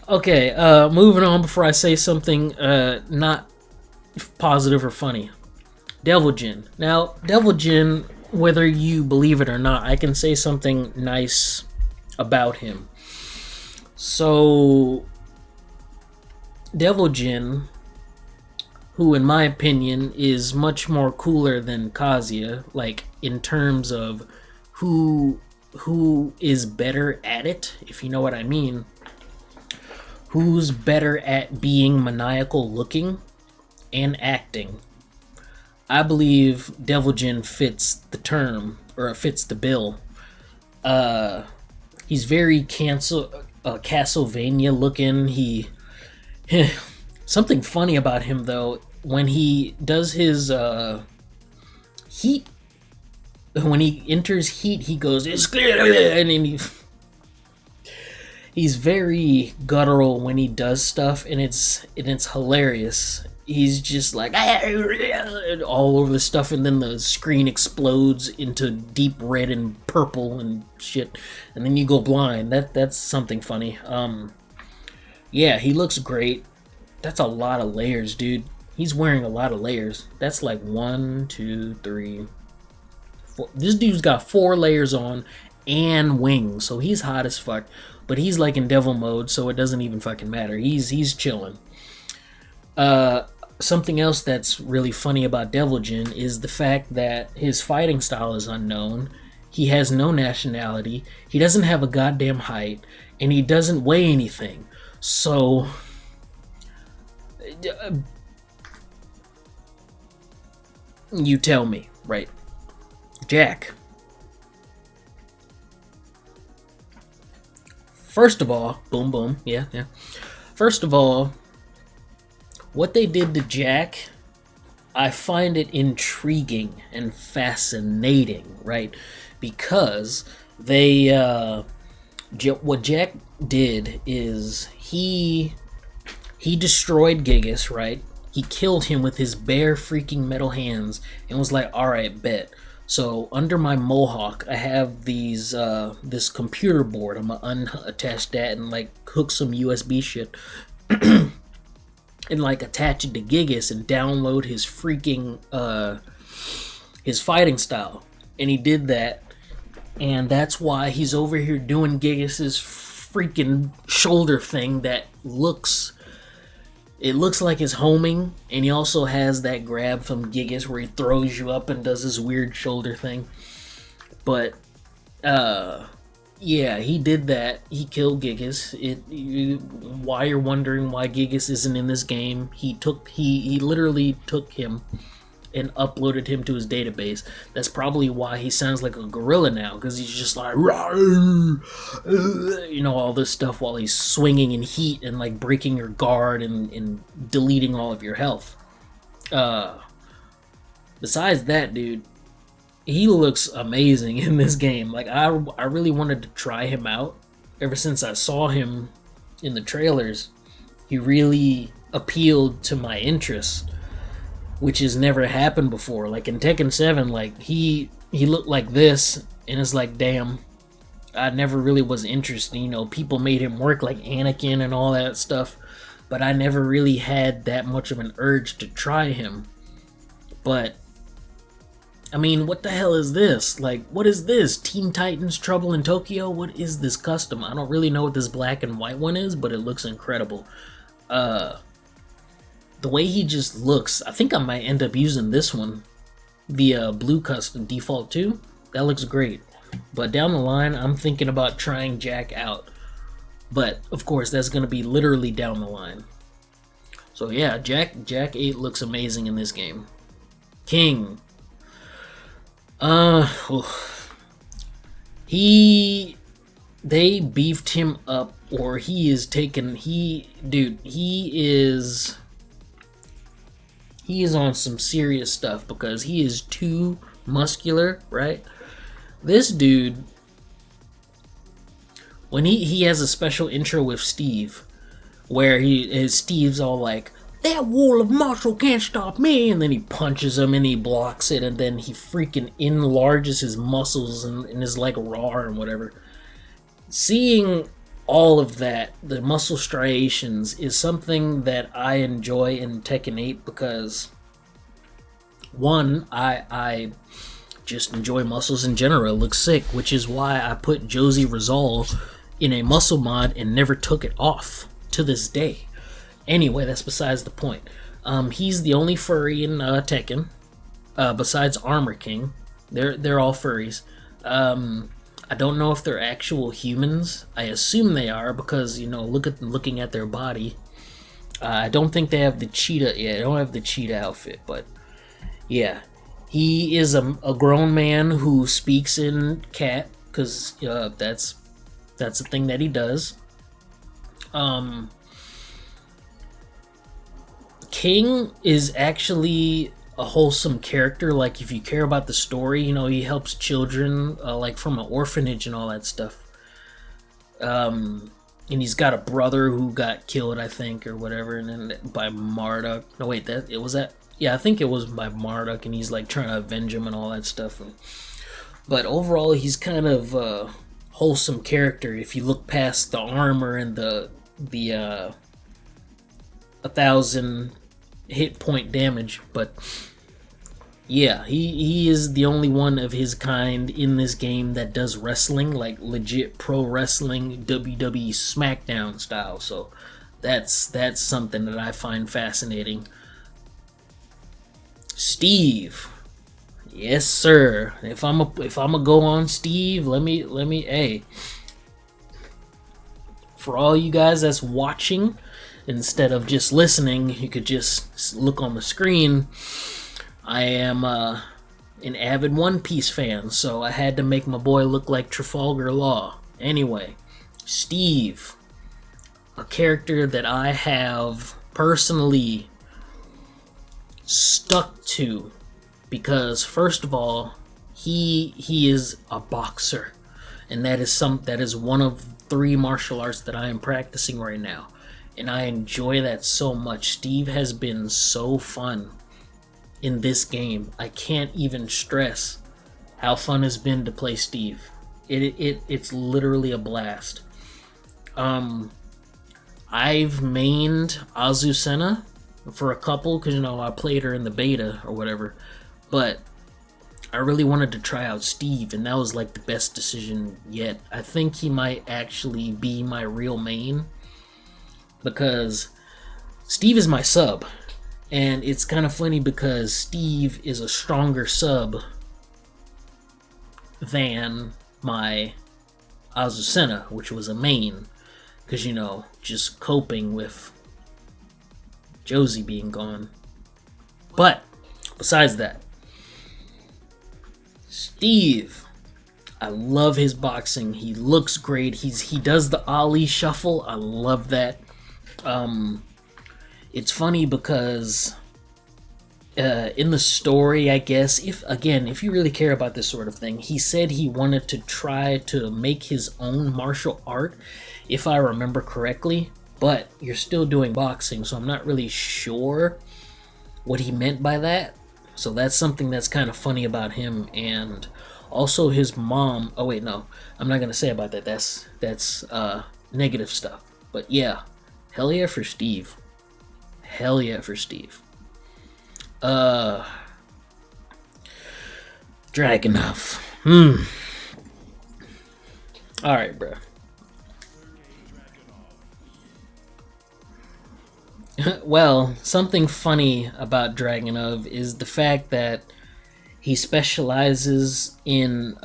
Okay, moving on before I say something not positive or funny. Devil Jin. Now, Devil Jin, whether you believe it or not, I can say something nice about him. So, Devil Jin, who in my opinion is much more cooler than Kazuya, like in terms of who is better at it, if you know what I mean. Who's better at being maniacal looking and acting? I believe Devil Jin fits the term, or it fits the bill. He's very Castlevania looking. Something funny about him though, when he does his heat, when he enters heat, he goes, "It's clear," and he's very guttural when he does stuff, and it's hilarious. He's just like all over the stuff, and then the screen explodes into deep red and purple and shit, and then you go blind. That's something funny. Yeah, he looks great. That's a lot of layers, dude. He's wearing a lot of layers. That's like 1, 2, 3, 4. This dude's got 4 layers on and wings, so he's hot as fuck. But he's like in devil mode, so it doesn't even fucking matter. He's chilling. Something else that's really funny about Devil Jin is the fact that his fighting style is unknown. He has no nationality. He doesn't have a goddamn height, and he doesn't weigh anything. So you tell me, right? Jack. First of all, boom, boom, yeah. First of all, what they did to Jack, I find it intriguing and fascinating, right? Because they, what Jack did is he destroyed Gigas, right? He killed him with his bare freaking metal hands and was like, "Alright, bet. So under my mohawk, I have these this computer board. I'm gonna unattach that and like hook some USB shit and like attach it to Gigas and download his freaking his fighting style." And he did that, and that's why he's over here doing Gigas's freaking shoulder thing that looks like his homing, and he also has that grab from Gigas where he throws you up and does this weird shoulder thing. But yeah, he did that. He killed Gigas. Why you're wondering why Gigas isn't in this game? He literally took him and uploaded him to his database. That's probably why he sounds like a gorilla now, because he's just like, you know, all this stuff while he's swinging in heat and like breaking your guard and deleting all of your health. Besides that, dude, he looks amazing in this game. Like, I really wanted to try him out. Ever since I saw him in the trailers, he really appealed to my interest, which has never happened before. Like in Tekken 7, like he looked like this, and it's like, damn, I never really was interested. You know, people made him work like Anakin and all that stuff, but I never really had that much of an urge to try him. But I mean, what the hell is this? Like, what is this? Teen Titans Trouble in Tokyo? What is this custom? I don't really know what this black and white one is, but it looks incredible. The way he just looks, I think I might end up using this one. The blue custom default 2. That looks great. But down the line, I'm thinking about trying Jack out. But, of course, that's going to be literally down the line. So yeah, Jack 8 looks amazing in this game. King. They beefed him up, or he is taken, he is on some serious stuff because he is too muscular, right? This dude, when he has a special intro with Steve, where Steve's all like, "That wall of muscle can't stop me," and then he punches him and he blocks it, and then he freaking enlarges his muscles and is like raw and whatever. Seeing all of that, the muscle striations, is something that I enjoy in Tekken 8 because, one, I just enjoy muscles in general. It looks sick, which is why I put Josie Rizal in a muscle mod and never took it off to this day. Anyway, that's besides the point. He's the only furry in Tekken, besides Armor King. They're all furries. I don't know if they're actual humans. I assume they are because looking at their body. I don't think they have the cheetah. Yeah, they don't have the cheetah outfit, but yeah, he is a grown man who speaks in cat because that's the thing that he does. King is actually a wholesome character. Like, if you care about the story, he helps children, like from an orphanage and all that stuff. And he's got a brother who got killed, I think, or whatever, and then by Marduk. No, wait, yeah, I think it was by Marduk, and he's like trying to avenge him and all that stuff. But overall, he's kind of a wholesome character if you look past the armor and the 1,000 hit point damage. But yeah, he is the only one of his kind in this game that does wrestling, like legit pro wrestling, WWE SmackDown style. So that's something that I find fascinating. Steve, yes sir. If I'm a go on Steve, let me hey. For all you guys that's watching, instead of just listening, you could just look on the screen. I am an avid One Piece fan, so I had to make my boy look like Trafalgar Law. Anyway, Steve, a character that I have personally stuck to because, first of all, he is a boxer, and that is one of 3 martial arts that I am practicing right now, and I enjoy that so much. Steve has been so fun in this game. I can't even stress how fun it's been to play Steve. It's literally a blast. I've mained Azucena for a couple because I played her in the beta or whatever, but I really wanted to try out Steve, and that was like the best decision yet. I think he might actually be my real main because Steve is my sub. And it's kind of funny because Steve is a stronger sub than my Azucena, which was a main. Because, just coping with Josie being gone. But, besides that, Steve, I love his boxing. He looks great. He does the Ali shuffle. I love that. It's funny because in the story, I guess, if you really care about this sort of thing, he said he wanted to try to make his own martial art, if I remember correctly, but you're still doing boxing, so I'm not really sure what he meant by that. So that's something that's kind of funny about him. And also his mom, oh wait, no, I'm not going to say about that. That's negative stuff. But yeah, hell yeah for Steve. Hell yeah for Steve. Dragunov. Alright, bro. Well, something funny about Dragunov is the fact that he specializes in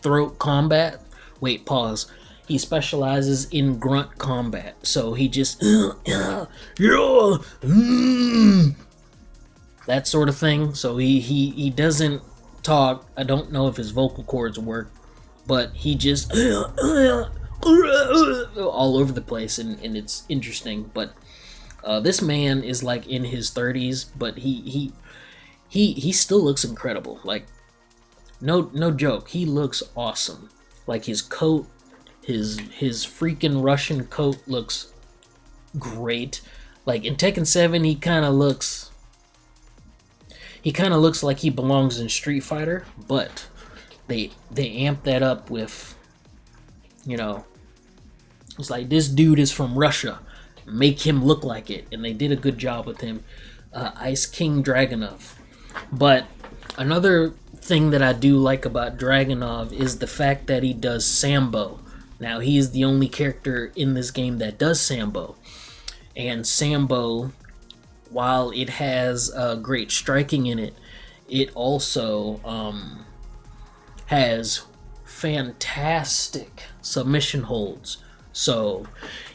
throat combat. Wait, pause. He specializes in grunt combat, so he just that sort of thing. So he doesn't talk. I don't know if his vocal cords work, but he just all over the place, and it's interesting. But this man is like in his 30s, but he still looks incredible. Like no joke, he looks awesome. Like his coat. His freaking Russian coat looks great. Like in Tekken 7, he kind of looks like he belongs in Street Fighter, but they amp that up with, it's like this dude is from Russia, make him look like it, and they did a good job with him. Ice King Dragunov. But another thing that I do like about Dragunov is the fact that he does Sambo. Now, he is the only character in this game that does Sambo. And Sambo, while it has great striking in it, it also has fantastic submission holds. So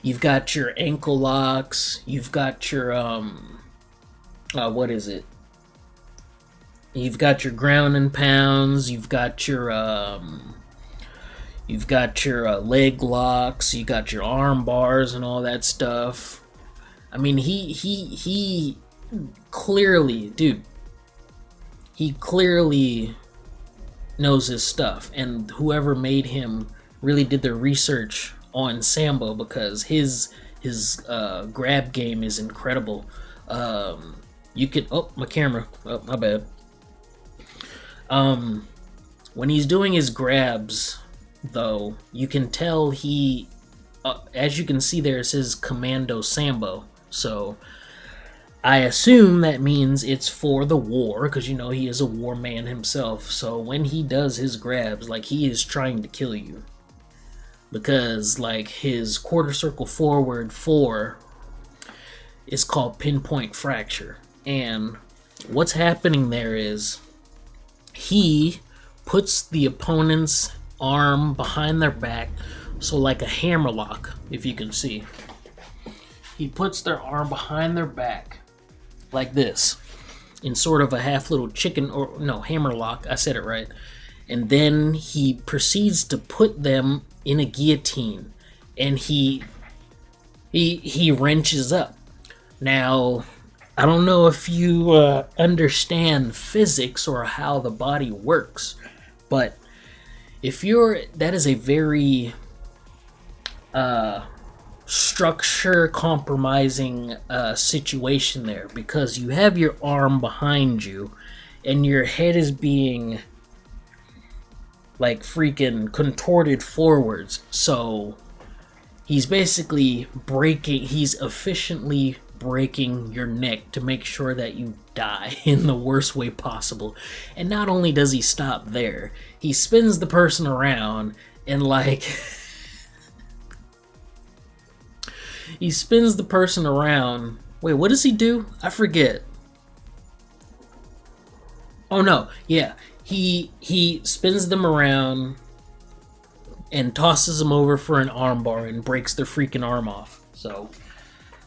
you've got your ankle locks, you've got your what is it? You've got your ground and pounds, you've got your leg locks, you got your arm bars and all that stuff. I mean, he clearly, dude, he clearly knows his stuff, and whoever made him really did their research on Sambo, because his grab game is incredible. You can my camera. Oh, my bad. When he's doing his grabs, though, you can tell he, as you can see there, it says Commando Sambo. So I assume that means it's for the war, because you know he is a war man himself. So when he does his grabs, like, he is trying to kill you, because like his quarter circle forward 4 is called pinpoint fracture, and what's happening there is he puts the opponent's arm behind their back, so like a hammerlock, if you can see. He puts their arm behind their back like this, in sort of a half little chicken, or no, hammerlock, I said it right. And then he proceeds to put them in a guillotine, and he wrenches up. Now, I don't know if you understand physics or how the body works, but that is a very structure compromising situation there, because you have your arm behind you and your head is being like freaking contorted forwards. So he's basically he's efficiently breaking your neck to make sure that you die in the worst way possible. And not only does he stop there, he spins the person around and like he spins the person around. Wait, what does he do? I forget. Oh no, yeah. He spins them around and tosses them over for an armbar and breaks their freaking arm off. So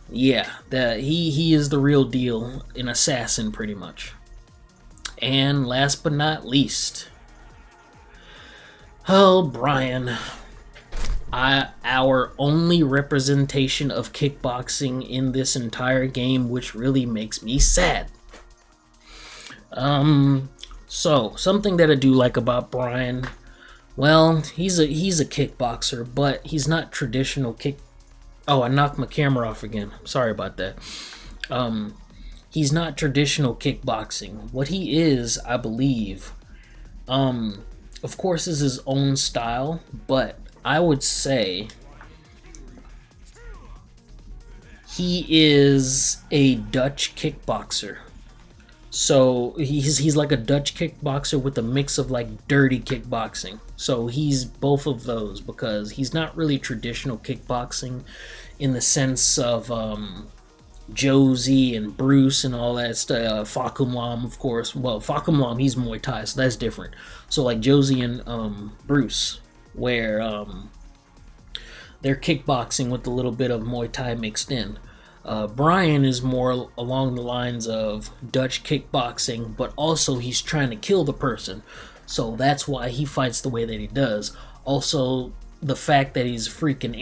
yeah, he is the real deal, an assassin pretty much. And last but not least, Bryan. Our only representation of kickboxing in this entire game, which really makes me sad. So something that I do like about Bryan, well, he's a kickboxer, but he's not traditional kick. Oh, I knocked my camera off again. Sorry about that. He's not traditional kickboxing. What he is, I believe, of course, is his own style, but I would say he is a Dutch kickboxer. So he's like a Dutch kickboxer with a mix of like dirty kickboxing. So he's both of those, because he's not really traditional kickboxing in the sense of Josie and Bruce and all that stuff. Fakumlam, of course. Well, Fakumlam, he's Muay Thai, so that's different. So like Josie and Bruce, where they're kickboxing with a little bit of Muay Thai mixed in. Bryan is more along the lines of Dutch kickboxing, but also he's trying to kill the person. So that's why he fights the way that he does. Also, the fact that he's a freaking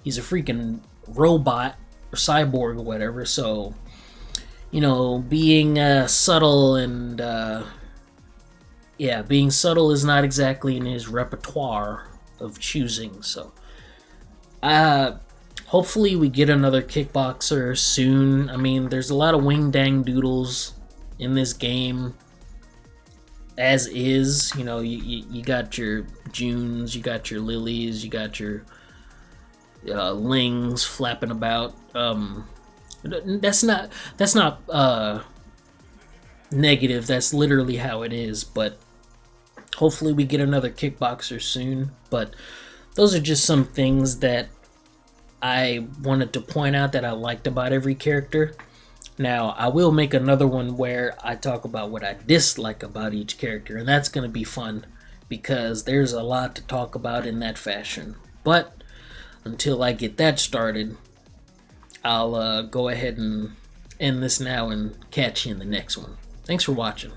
he's a freaking robot or cyborg or whatever. So, you know, being subtle and being subtle is not exactly in his repertoire of choosing. So, hopefully we get another kickboxer soon. I mean, there's a lot of wing dang doodles in this game as is. You know, you got your Junes, you got your Lilies, you got your Lings flapping about. That's not negative. That's literally how it is. But hopefully we get another kickboxer soon. But those are just some things that I wanted to point out that I liked about every character. Now, I will make another one where I talk about what I dislike about each character, and that's going to be fun because there's a lot to talk about in that fashion. But until I get that started, I'll go ahead and end this now and catch you in the next one. Thanks for watching.